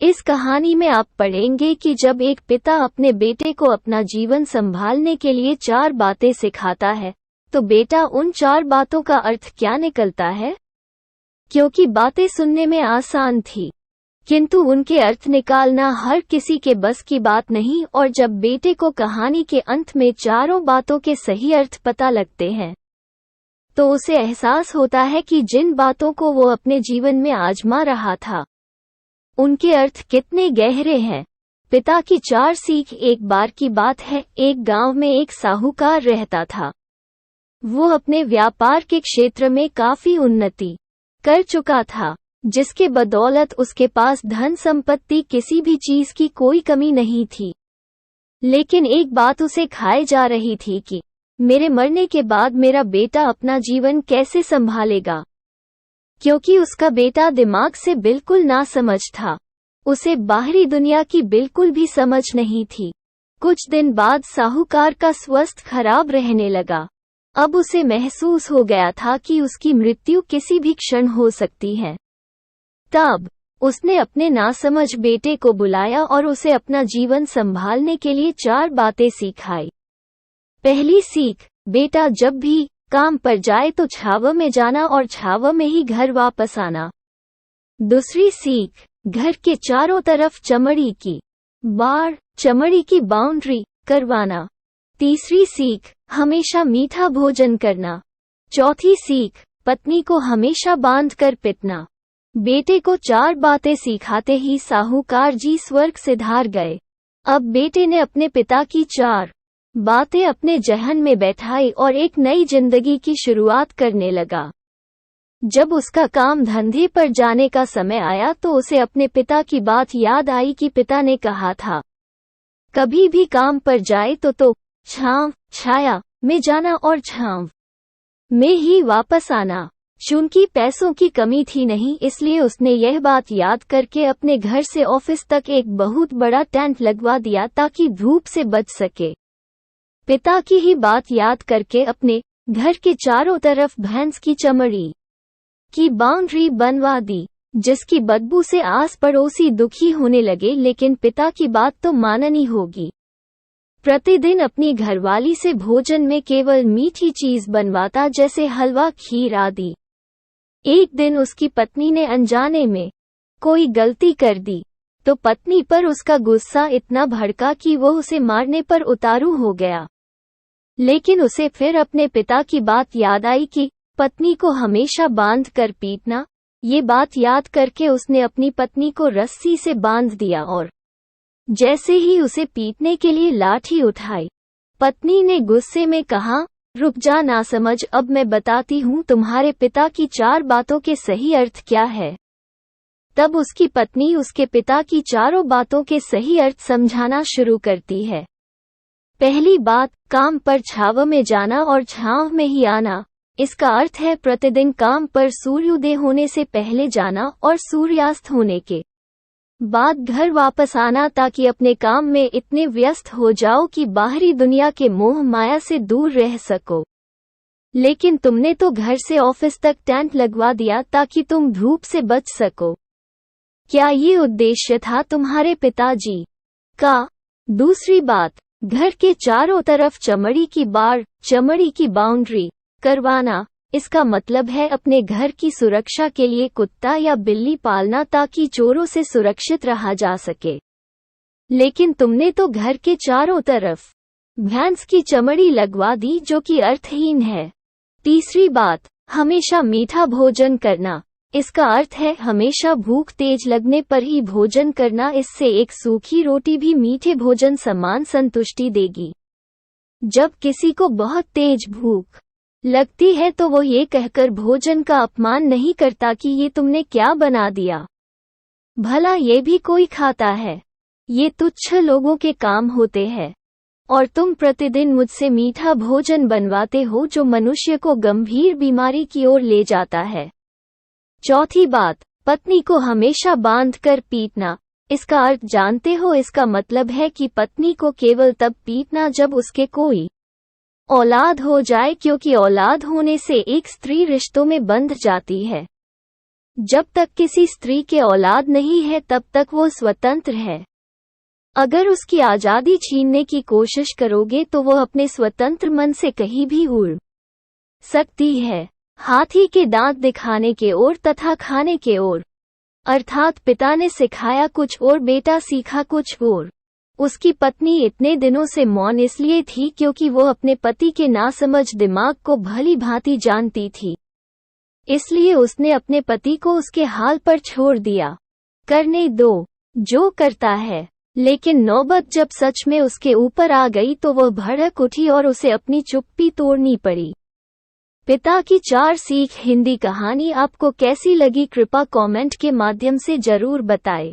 इस कहानी में आप पढ़ेंगे कि जब एक पिता अपने बेटे को अपना जीवन संभालने के लिए 4 बातें सिखाता है, तो बेटा उन 4 बातों का अर्थ क्या निकलता है। क्योंकि बातें सुनने में आसान थी, किंतु उनके अर्थ निकालना हर किसी के बस की बात नहीं। और जब बेटे को कहानी के अंत में चारों बातों के सही अर्थ पता लगते हैं, तो उसे एहसास होता है कि जिन बातों को वो अपने जीवन में आजमा रहा था, उनके अर्थ कितने गहरे हैं। पिता की 4 सीख। एक बार की बात है, एक गांव में एक साहूकार रहता था। वो अपने व्यापार के क्षेत्र में काफी उन्नति कर चुका था, जिसके बदौलत उसके पास धन संपत्ति किसी भी चीज की कोई कमी नहीं थी। लेकिन एक बात उसे खाए जा रही थी कि मेरे मरने के बाद मेरा बेटा अपना जीवन कैसे संभालेगा। क्योंकि उसका बेटा दिमाग से बिल्कुल नासमझ था, उसे बाहरी दुनिया की बिल्कुल भी समझ नहीं थी। कुछ दिन बाद साहूकार का स्वास्थ्य खराब रहने लगा। अब उसे महसूस हो गया था कि उसकी मृत्यु किसी भी क्षण हो सकती है। तब उसने अपने नासमझ बेटे को बुलाया और उसे अपना जीवन संभालने के लिए 4 बातें सिखाई। पहली सीख, बेटा जब भी काम पर जाए तो छाव में जाना और छाव में ही घर वापस आना। दूसरी सीख, घर के चारों तरफ चमड़ी की बाड़, चमड़ी की बाउंड्री करवाना। तीसरी सीख, हमेशा मीठा भोजन करना। चौथी सीख, पत्नी को हमेशा बांध कर पिटना। बेटे को 4 बातें सिखाते ही साहूकार जी स्वर्ग सिधार गए। अब बेटे ने अपने पिता की 4 बातें अपने जहन में बैठाई और एक नई जिंदगी की शुरुआत करने लगा। जब उसका काम धंधे पर जाने का समय आया तो उसे अपने पिता की बात याद आई कि पिता ने कहा था, कभी भी काम पर जाए तो छांव छाया में जाना और छांव में ही वापस आना। चूंकि पैसों की कमी थी नहीं, इसलिए उसने यह बात याद करके अपने घर से ऑफिस तक एक बहुत बड़ा टेंट लगवा दिया ताकि धूप से बच सके। पिता की ही बात याद करके अपने घर के चारों तरफ भैंस की चमड़ी की बाउंड्री बनवा दी, जिसकी बदबू से आस पड़ोसी दुखी होने लगे। लेकिन पिता की बात तो माननी होगी। प्रतिदिन अपनी घरवाली से भोजन में केवल मीठी चीज बनवाता, जैसे हलवा, खीर आदि। एक दिन उसकी पत्नी ने अनजाने में कोई गलती कर दी, तो पत्नी पर उसका गुस्सा इतना भड़का कि वो उसे मारने पर उतारू हो गया। लेकिन उसे फिर अपने पिता की बात याद आई कि पत्नी को हमेशा बांध कर पीटना। ये बात याद करके उसने अपनी पत्नी को रस्सी से बांध दिया और जैसे ही उसे पीटने के लिए लाठी उठाई, पत्नी ने गुस्से में कहा, रुक जा नासमझ, अब मैं बताती हूँ तुम्हारे पिता की 4 बातों के सही अर्थ क्या है। तब उसकी पत्नी उसके पिता की 4 बातों के सही अर्थ समझाना शुरू करती है। पहली बात, काम पर छाव में जाना और छांव में ही आना। इसका अर्थ है प्रतिदिन काम पर सूर्योदय होने से पहले जाना और सूर्यास्त होने के बाद घर वापस आना, ताकि अपने काम में इतने व्यस्त हो जाओ कि बाहरी दुनिया के मोह माया से दूर रह सको। लेकिन तुमने तो घर से ऑफिस तक टेंट लगवा दिया ताकि तुम धूप से बच सको। क्या ये उद्देश्य था तुम्हारे पिताजी का? दूसरी बात, घर के चारों तरफ चमड़ी की बाड़, चमड़ी की बाउंड्री करवाना। इसका मतलब है अपने घर की सुरक्षा के लिए कुत्ता या बिल्ली पालना, ताकि चोरों से सुरक्षित रहा जा सके। लेकिन तुमने तो घर के चारों तरफ भैंस की चमड़ी लगवा दी, जो कि अर्थहीन है। तीसरी बात, हमेशा मीठा भोजन करना। इसका अर्थ है हमेशा भूख तेज लगने पर ही भोजन करना। इससे एक सूखी रोटी भी मीठे भोजन समान संतुष्टि देगी। जब किसी को बहुत तेज भूख लगती है तो वो ये कहकर भोजन का अपमान नहीं करता कि ये तुमने क्या बना दिया, भला ये भी कोई खाता है। ये तुच्छ लोगों के काम होते हैं। और तुम प्रतिदिन मुझसे मीठा भोजन बनवाते हो, जो मनुष्य को गंभीर बीमारी की ओर ले जाता है। चौथी बात, पत्नी को हमेशा बांध कर पीटना। इसका अर्थ जानते हो? इसका मतलब है कि पत्नी को केवल तब पीटना जब उसके कोई औलाद हो जाए, क्योंकि औलाद होने से एक स्त्री रिश्तों में बंध जाती है। जब तक किसी स्त्री के औलाद नहीं है तब तक वो स्वतंत्र है। अगर उसकी आज़ादी छीनने की कोशिश करोगे तो वो अपने स्वतंत्र मन से कहीं भी उड़ सकती है। हाथी के दांत दिखाने के ओर तथा खाने के ओर, अर्थात पिता ने सिखाया कुछ और बेटा सीखा कुछ और। उसकी पत्नी इतने दिनों से मौन इसलिए थी क्योंकि वो अपने पति के नासमझ दिमाग को भली भांति जानती थी। इसलिए उसने अपने पति को उसके हाल पर छोड़ दिया, करने दो जो करता है। लेकिन नौबत जब सच में उसके ऊपर आ गई तो वह भड़क उठी और उसे अपनी चुप्पी तोड़नी पड़ी। पिता की 4 सीख हिंदी कहानी आपको कैसी लगी कृपया कमेंट के माध्यम से जरूर बताएं।